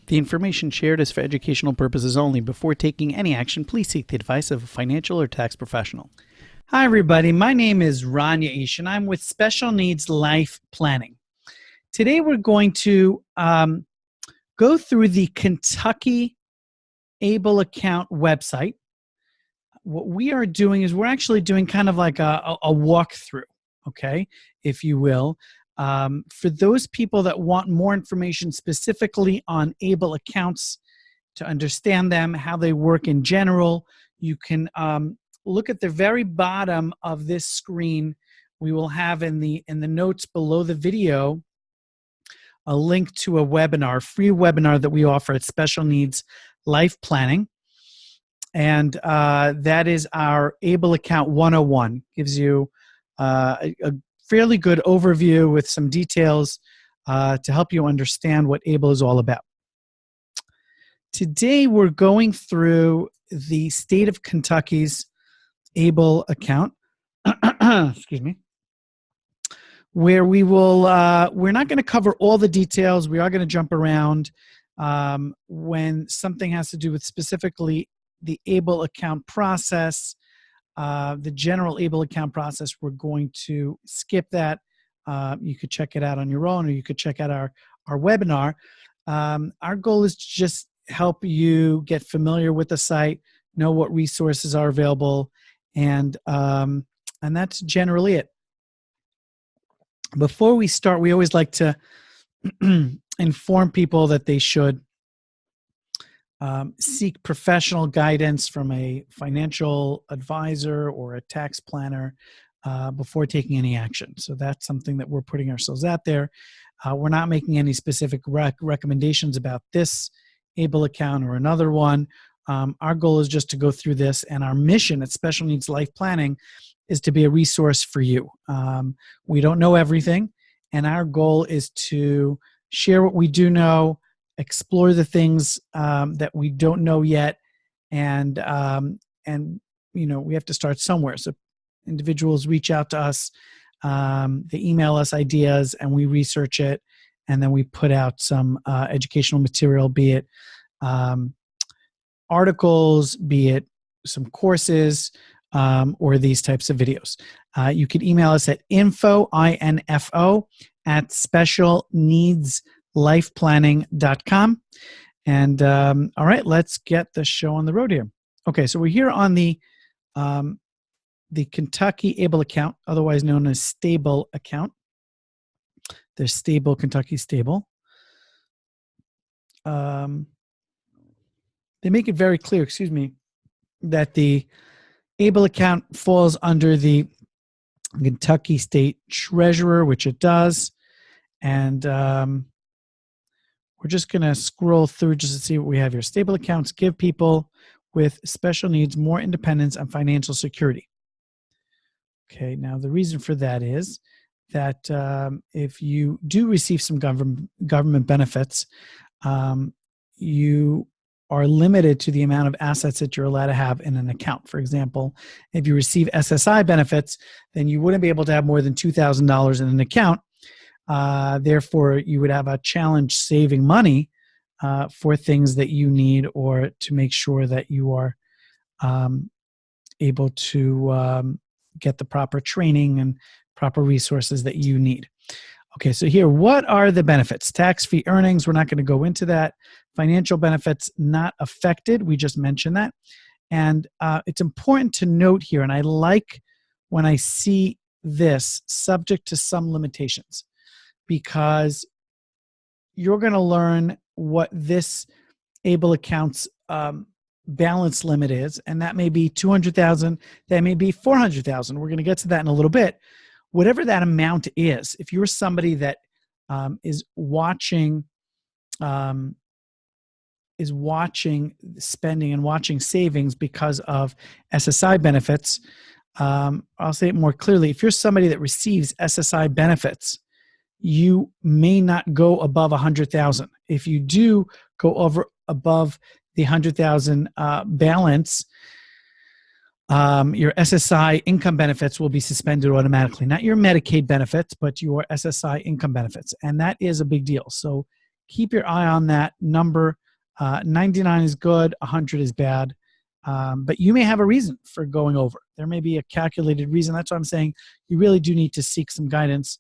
The information shared is for educational purposes only. Before taking any action, please seek the advice of a financial or tax professional. Hi, everybody. My name is Ron Yaish, and I'm with Special Needs Life Planning. Today, we're going to go through the Kentucky Able Account website. What we are doing is we're actually doing kind of like a walkthrough, okay, if you will. For those people that want more information specifically on ABLE accounts, to understand them, how they work in general, you can look at the very bottom of this screen. We will have in the notes below the video a link to a webinar, free webinar that we offer at Special Needs Life Planning. And that is our ABLE Account 101. Gives you a fairly good overview with some details to help you understand what ABLE is all about. Today, we're going through the state of Kentucky's ABLE account, excuse me, where we will, we're not going to cover all the details. We are going to jump around when something has to do with specifically the ABLE account process, the general ABLE account process. We're going to skip that. You could check it out on your own, or you could check out our webinar. Our goal is to just help you get familiar with the site, know what resources are available, and that's generally it. Before we start, we always like to inform people that they should seek professional guidance from a financial advisor or a tax planner before taking any action. So that's something that we're putting ourselves out there. We're not making any specific recommendations about this ABLE account or another one. Our goal is just to go through this, and our mission at Special Needs Life Planning is to be a resource for you. We don't know everything, and our goal is to share what we do know, explore the things that we don't know yet, and you know, we have to start somewhere. So individuals reach out to us, they email us ideas, and we research it, and then we put out some educational material, be it articles, be it some courses, or these types of videos. You can email us at info, I-N-F-O, at specialneedslifeplanning.com. And all right, let's get the show on the road here. Okay, so we're here on the Kentucky ABLE account, otherwise known as Stable account. There's Stable, Kentucky Stable. They make it very clear, excuse me, that the ABLE account falls under the Kentucky State Treasurer, which it does. And we're just going to scroll through just to see what we have here. Stable accounts give people with special needs more independence and financial security. Okay, now the reason for that is that if you do receive some government benefits, you are limited to the amount of assets that you're allowed to have in an account. For example, if you receive SSI benefits, then you wouldn't be able to have more than $2,000 in an account. Therefore, you would have a challenge saving money for things that you need, or to make sure that you are able to get the proper training and proper resources that you need. Okay, so here, what are the benefits? Tax-free earnings, we're not going to go into that. Financial benefits not affected, we just mentioned that. And it's important to note here, and I like when I see this, subject to some limitations, because you're going to learn what this ABLE account's balance limit is, and that may be $200,000, that may be $400,000. We're going to get to that in a little bit. Whatever that amount is, if you're somebody that is watching spending and watching savings because of SSI benefits, I'll say it more clearly. If you're somebody that receives SSI benefits, you may not go above 100,000. If you do go above the 100,000 balance, your SSI income benefits will be suspended automatically. Not your Medicaid benefits, but your SSI income benefits. And that is a big deal. So keep your eye on that number. 99 is good, 100 is bad. But you may have a reason for going over. There may be a calculated reason. That's why I'm saying you really do need to seek some guidance.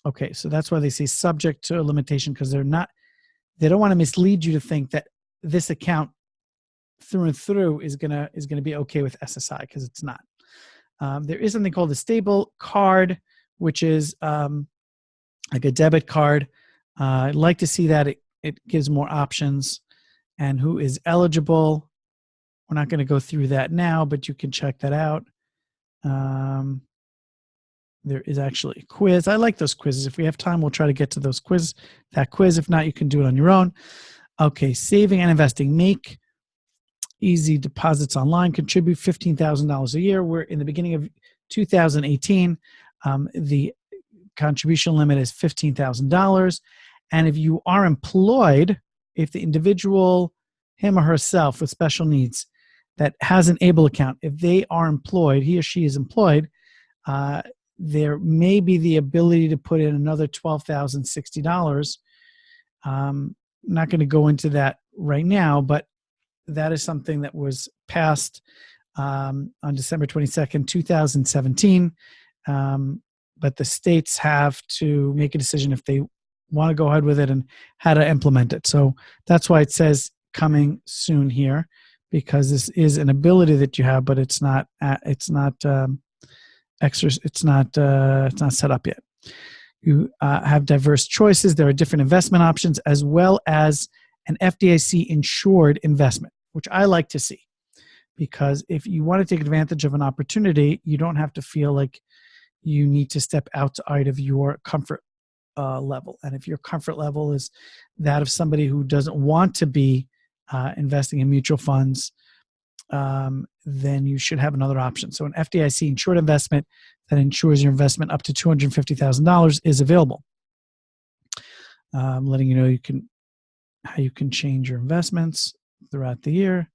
Okay, so that's why they say subject to a limitation, because they don't want to mislead you to think that this account through and through is gonna be okay with SSI, because it's not. There is something called a stable card, which is like a debit card. I'd like to see that it gives more options and who is eligible. We're not going to go through that now, but you can check that out. There is actually a quiz. I like those quizzes. If we have time, we'll try to get to that quiz. If not, you can do it on your own. Okay, saving and investing. Make easy deposits online. Contribute $15,000 a year. We're in the beginning of 2018. The contribution limit is $15,000. And if you are employed, if the individual, him or herself with special needs that has an ABLE account, if they are employed, he or she is employed, there may be the ability to put in another $12,060. Not going to go into that right now, but that is something that was passed on December 22nd, 2017. But the states have to make a decision if they want to go ahead with it and how to implement it. So that's why it says coming soon here, because this is an ability that you have, but it's not set up yet. You have diverse choices. There are different investment options, as well as an FDIC-insured investment, which I like to see, because if you want to take advantage of an opportunity, you don't have to feel like you need to step outside of your comfort level. And if your comfort level is that of somebody who doesn't want to be investing in mutual funds, then you should have another option. So an FDIC-insured investment that insures your investment up to $250,000 is available. Letting you know how you can change your investments throughout the year.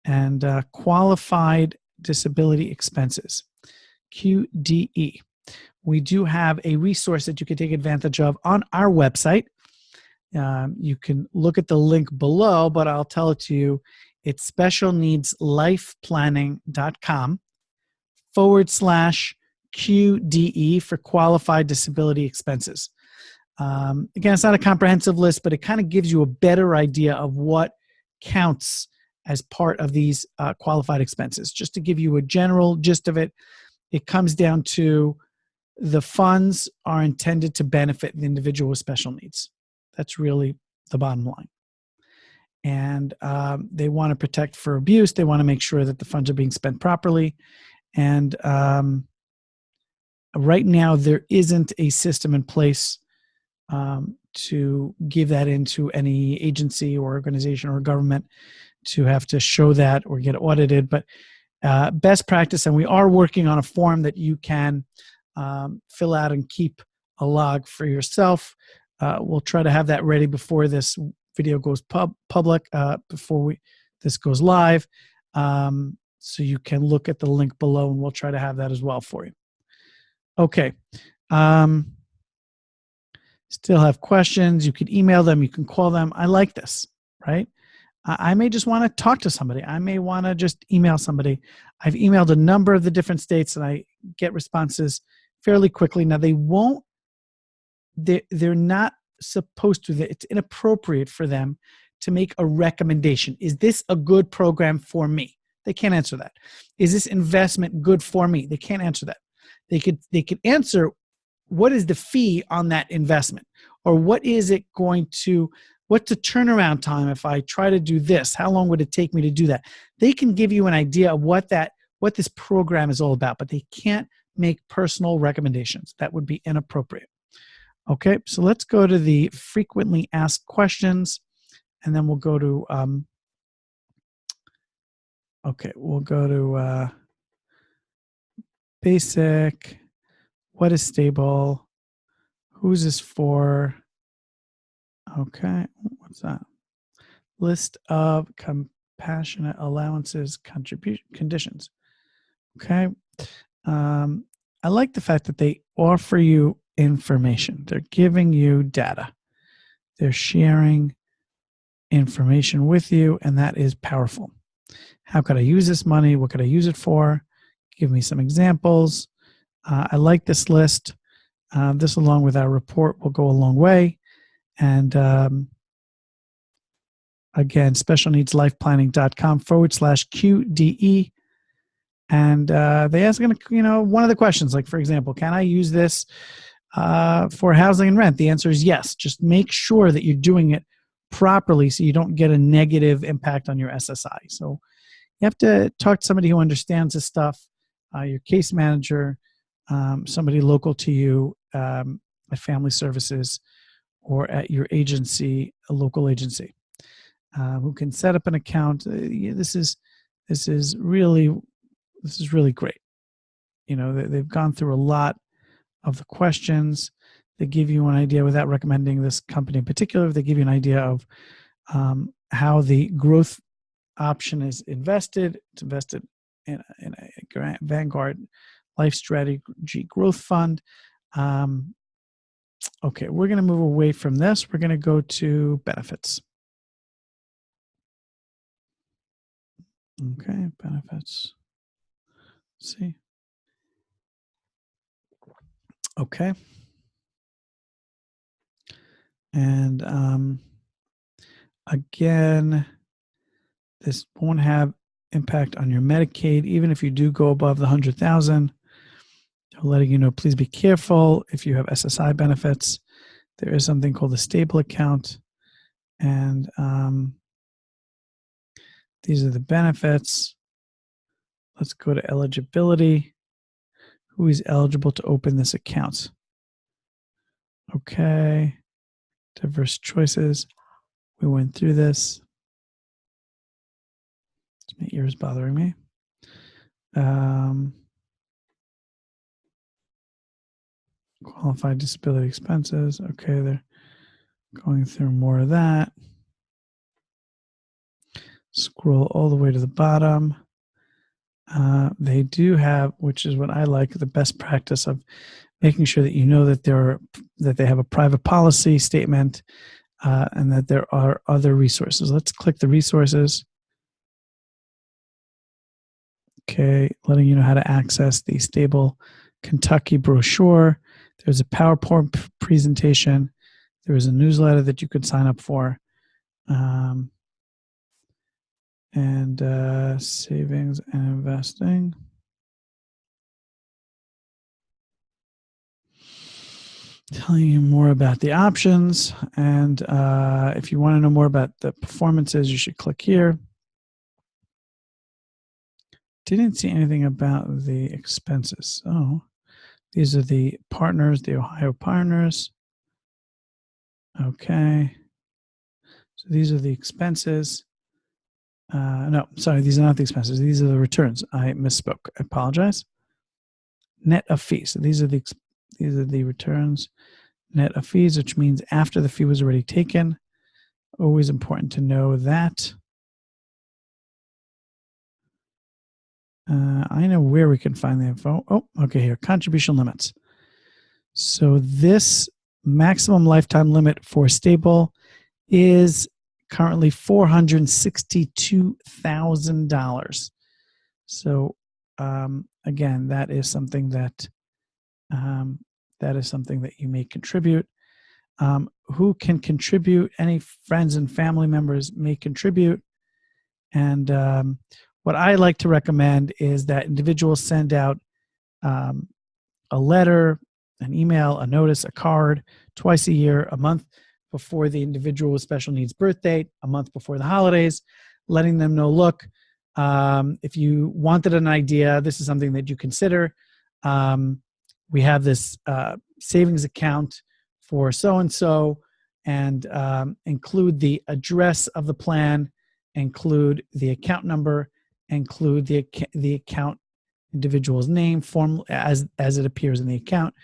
And qualified disability expenses, QDE. We do have a resource that you can take advantage of on our website. You can look at the link below, but I'll tell it to you. It's specialneedslifeplanning.com/QDE for qualified disability expenses. Again, it's not a comprehensive list, but it kind of gives you a better idea of what counts as part of these qualified expenses. Just to give you a general gist of it, it comes down to the funds are intended to benefit the individual with special needs. That's really the bottom line. And they want to protect for abuse. They want to make sure that the funds are being spent properly. And right now, there isn't a system in place to give that into any agency or organization or government to have to show that or get audited. But best practice, and we are working on a form that you can fill out and keep a log for yourself. We'll try to have that ready before this video goes public, before this goes live. So you can look at the link below, and we'll try to have that as well for you. Okay. Still have questions. You can email them. You can call them. I like this, right? I may just want to talk to somebody. I may want to just email somebody. I've emailed a number of the different states, and I get responses fairly quickly. Now, they're not supposed to. It's inappropriate for them to make a recommendation. Is this a good program for me? They can't answer that. Is this investment good for me? They can't answer that. They could answer, what is the fee on that investment? Or what's the turnaround time if I try to do this? How long would it take me to do that? They can give you an idea of what this program is all about, but they can't make personal recommendations. That would be inappropriate. Okay, so let's go to the frequently asked questions, and then we'll go to basic. What is stable? Who's this for? Okay, what's that? List of compassionate allowances, conditions. Okay. I like the fact that they offer you information. They're giving you data. They're sharing information with you, and that is powerful. How could I use this money? What could I use it for? Give me some examples. I like this list. This, along with our report, will go a long way. And again, specialneedslifeplanning.com/QDE. And they ask, one of the questions, like, for example, can I use this for housing and rent? The answer is yes. Just make sure that you're doing it properly so you don't get a negative impact on your SSI. So you have to talk to somebody who understands this stuff, your case manager, somebody local to you at Family Services or at your agency, a local agency, who can set up an account. This is really great. They've gone through a lot of the questions. They give you an idea, without recommending this company in particular, they give you an idea of how the growth option is invested. It's invested in a Vanguard Life Strategy Growth Fund. Okay, we're going to move away from this. We're going to go to benefits. Okay, benefits. Let's see. Okay. And again, this won't have impact on your Medicaid, even if you do go above the 100,000. They're letting you know, please be careful if you have SSI benefits. There is something called a stable account, and these are the benefits. Let's go to eligibility. Who is eligible to open this account? Okay. Diverse choices. We went through this. My ears bothering me. Qualified disability expenses. Okay, they're going through more of that. Scroll all the way to the bottom. They do have, which is what I like, the best practice of making sure that you know that they have a private policy statement, and that there are other resources. Let's click the resources. Okay, letting you know how to access the Stable Kentucky brochure. There's a PowerPoint presentation. There is a newsletter that you could sign up for. And savings and investing. Telling you more about the options. And if you want to know more about the performances, you should click here. Didn't see anything about the expenses. Oh, these are the partners, the Ohio partners. Okay. So these are the expenses. No, sorry, these are not the expenses. These are the returns. I misspoke. I apologize. Net of fees. So these are the returns. Net of fees, which means after the fee was already taken. Always important to know that. I know where we can find the info. Oh, okay, here, contribution limits. So this maximum lifetime limit for stable is currently $462,000. So again, that is something that you may contribute. Who can contribute? Any friends and family members may contribute. And what I like to recommend is that individuals send out a letter, an email, a notice, a card twice a year, a month before the individual with special needs birth date, a month before the holidays, letting them know, look, if you wanted an idea, this is something that you consider. We have this savings account for so-and-so, and include the address of the plan, include the account number, include the account individual's name form as it appears in the account,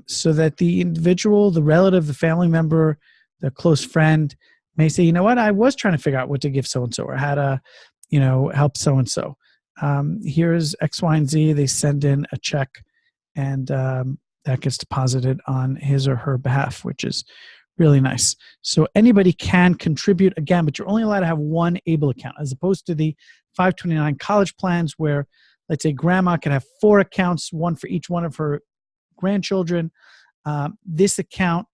so that the individual, the relative, the family member, the close friend may say, you know what, I was trying to figure out what to give so-and-so or how to, help so-and-so. Here's X, Y, and Z. They send in a check, and that gets deposited on his or her behalf, which is Really nice. So anybody can contribute again, but you're only allowed to have one ABLE account, as opposed to the 529 college plans where, let's say, grandma can have 4 accounts, one for each one of her grandchildren. This account,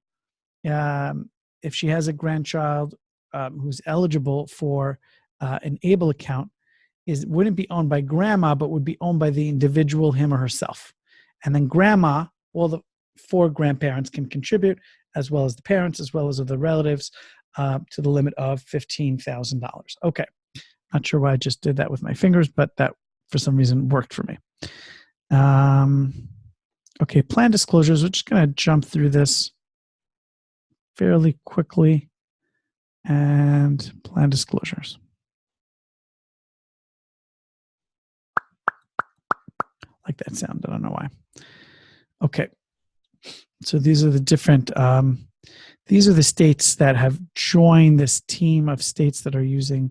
if she has a grandchild who's eligible for an ABLE account, wouldn't be owned by grandma, but would be owned by the individual, him or herself. And then grandma, all the 4 grandparents can contribute, as well as the parents, as well as other relatives, to the limit of $15,000. Okay. Not sure why I just did that with my fingers, but that for some reason worked for me. Okay, plan disclosures. We're just going to jump through this fairly quickly. And plan disclosures. Like that sound, I don't know why. Okay, so these are the different, these are the states that have joined this team of states that are using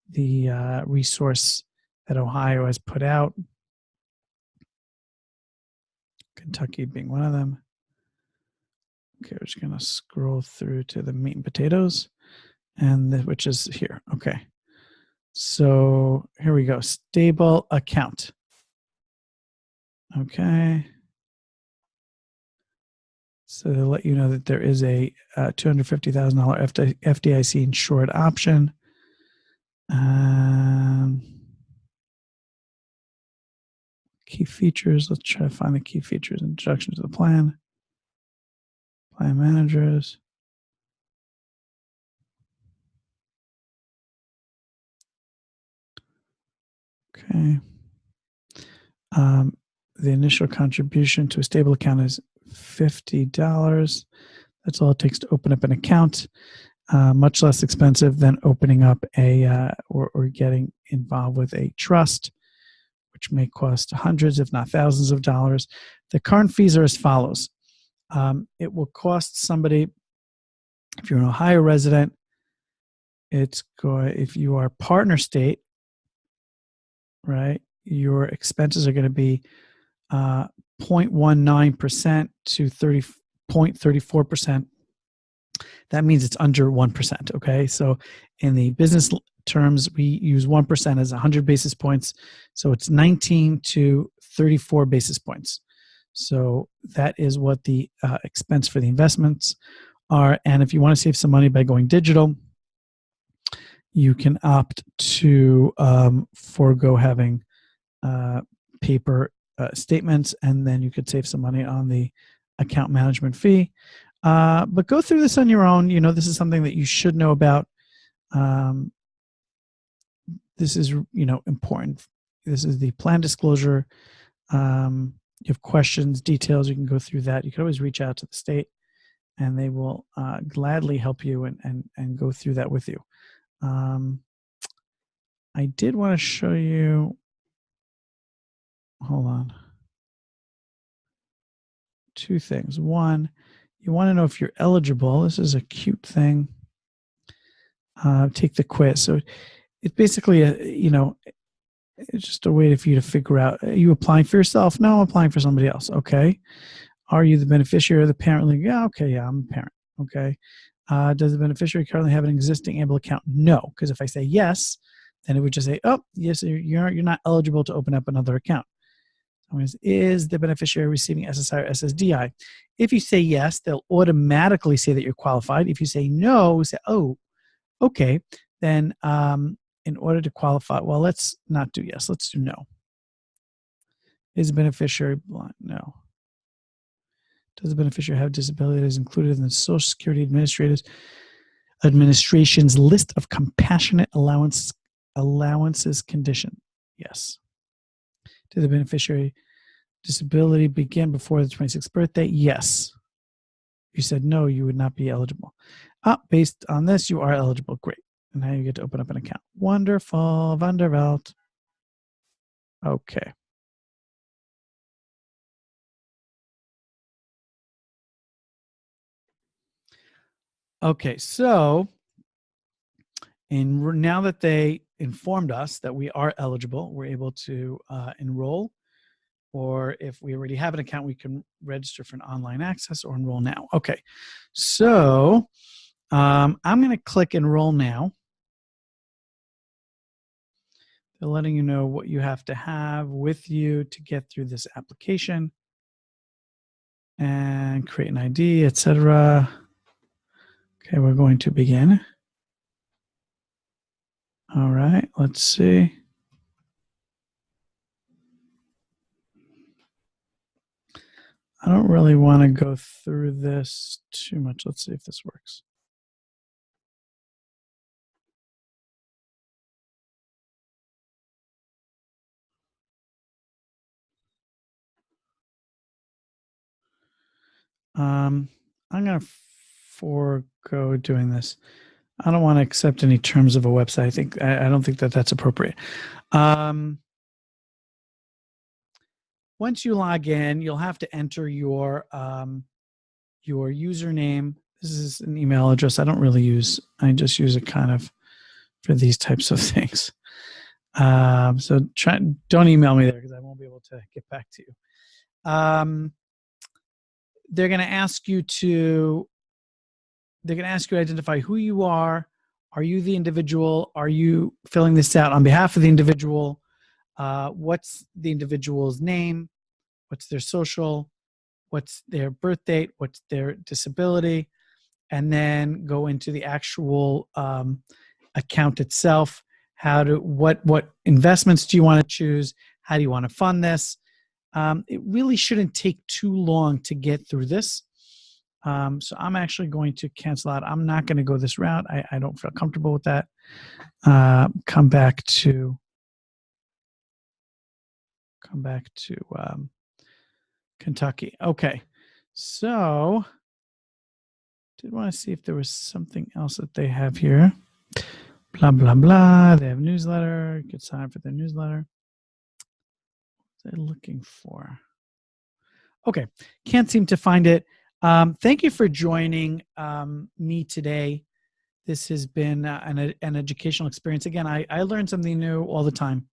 the resource that Ohio has put out. Kentucky being one of them. Okay, we're just going to scroll through to the meat and potatoes, and which is here. Okay, so here we go. Stable account. Okay. So they'll let you know that there is a $250,000 FDIC insured option. Key features. Let's try to find the key features. Introduction to the plan. Plan managers. Okay. The initial contribution to a stable account is $50. That's all it takes to open up an account. Much less expensive than opening up a or getting involved with a trust, which may cost hundreds, if not thousands of dollars. The current fees are as follows. It will cost somebody, if you're an Ohio resident, if you are partner state, right, your expenses are going to be 0.19% to 0.34%. That means it's under 1%. Okay, so in the business terms, we use 1% as 100 basis points. So it's 19 to 34 basis points. So that is what the expense for the investments are. And if you want to save some money by going digital, you can opt to forego having paper statements, and then you could save some money on the account management fee. But go through this on your own. You know, this is something that you should know about. This is, important. This is the plan disclosure. You have questions, details, you can go through that. You can always reach out to the state, and they will gladly help you and go through that with you. I did want to show you, hold on, 2 things. One, you want to know if you're eligible. This is a cute thing. Take the quiz. So it's basically it's just a way for you to figure out, are you applying for yourself? No, I'm applying for somebody else. Okay. Are you the beneficiary or the parent? Yeah, okay, yeah, I'm a parent. Okay. Does the beneficiary currently have an existing ABLE account? No, because if I say yes, then it would just say, oh, yes, you're not eligible to open up another account. Is the beneficiary receiving SSI or SSDI? If you say yes, they'll automatically say that you're qualified. If you say no, say, oh, okay, then in order to qualify, well, let's not do yes, let's do no. Is the beneficiary blind? No. Does the beneficiary have disability that is included in the Social Security Administration's list of compassionate allowances condition? Yes. Did the beneficiary disability begin before the 26th birthday? Yes. If you said no, you would not be eligible. Based on this, you are eligible. Great. And now you get to open up an account. Wonderful. Wunderwelt. Okay. Okay, so now that they informed us that we are eligible, we're able to enroll. or if we already have an account, we can register for an online access or enroll now. Okay, so I'm going to click enroll now. They're letting you know what you have to have with you to get through this application and create an ID, etc. Okay, we're going to begin. All right, let's see. I don't really want to go through this too much. Let's see if this works. I'm going to forego doing this. I don't want to accept any terms of a website. I don't think that that's appropriate. Once you log in, you'll have to enter your username. This is an email address I don't really use. I just use it kind of for these types of things. So don't email me there because I won't be able to get back to you. They're going to ask you to identify who you are. Are you the individual? Are you filling this out on behalf of the individual? What's the individual's name? What's their social? What's their birth date? What's their disability? And then go into the actual account itself. What investments do you want to choose? How do you want to fund this? It really shouldn't take too long to get through this. So I'm actually going to cancel out. I'm not going to go this route. I don't feel comfortable with that. Come back to Kentucky. Okay. So did want to see if there was something else that they have here. Blah, blah, blah. They have a newsletter. Good sign for their newsletter. What are they looking for? Okay. Can't seem to find it. Thank you for joining me today. This has been an educational experience. Again, I learn something new all the time.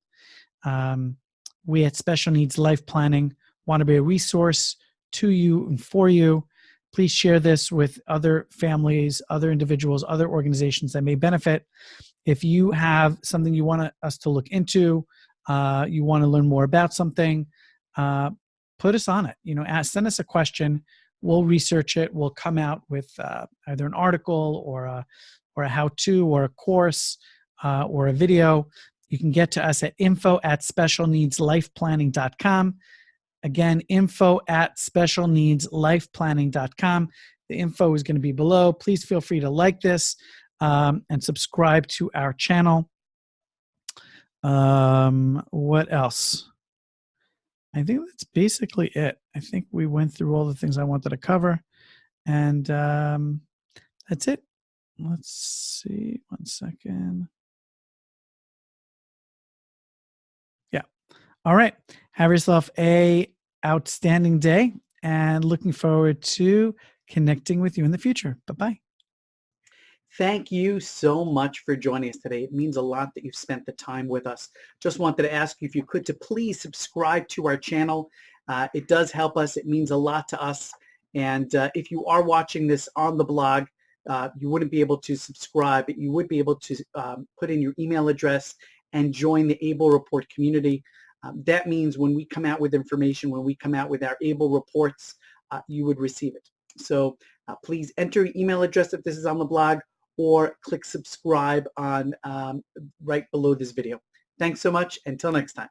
We at Special Needs Life Planning want to be a resource to you and for you. Please share this with other families, other individuals, other organizations that may benefit. If you have something you want us to look into, you want to learn more about something, put us on it. Send us a question. We'll research it. We'll come out with either an article or a how-to or a course or a video. You can get to us at info@specialneedslifeplanning.com. Again, info@specialneedslifeplanning.com. The info is going to be below. Please feel free to like this and subscribe to our channel. What else? I think that's basically it. I think we went through all the things I wanted to cover, and that's it. Let's see. 1 second. Yeah. All right. Have yourself a outstanding day, and looking forward to connecting with you in the future. Bye-bye. Thank you so much for joining us today. It means a lot that you've spent the time with us. Just wanted to ask you if you could to please subscribe to our channel. It does help us. It means a lot to us. And if you are watching this on the blog, you wouldn't be able to subscribe, but you would be able to put in your email address and join the ABLE Report community. That means when we come out with information, when we come out with our ABLE reports, you would receive it. So please enter your email address if this is on the blog, or click subscribe on right below this video. Thanks so much. Until next time.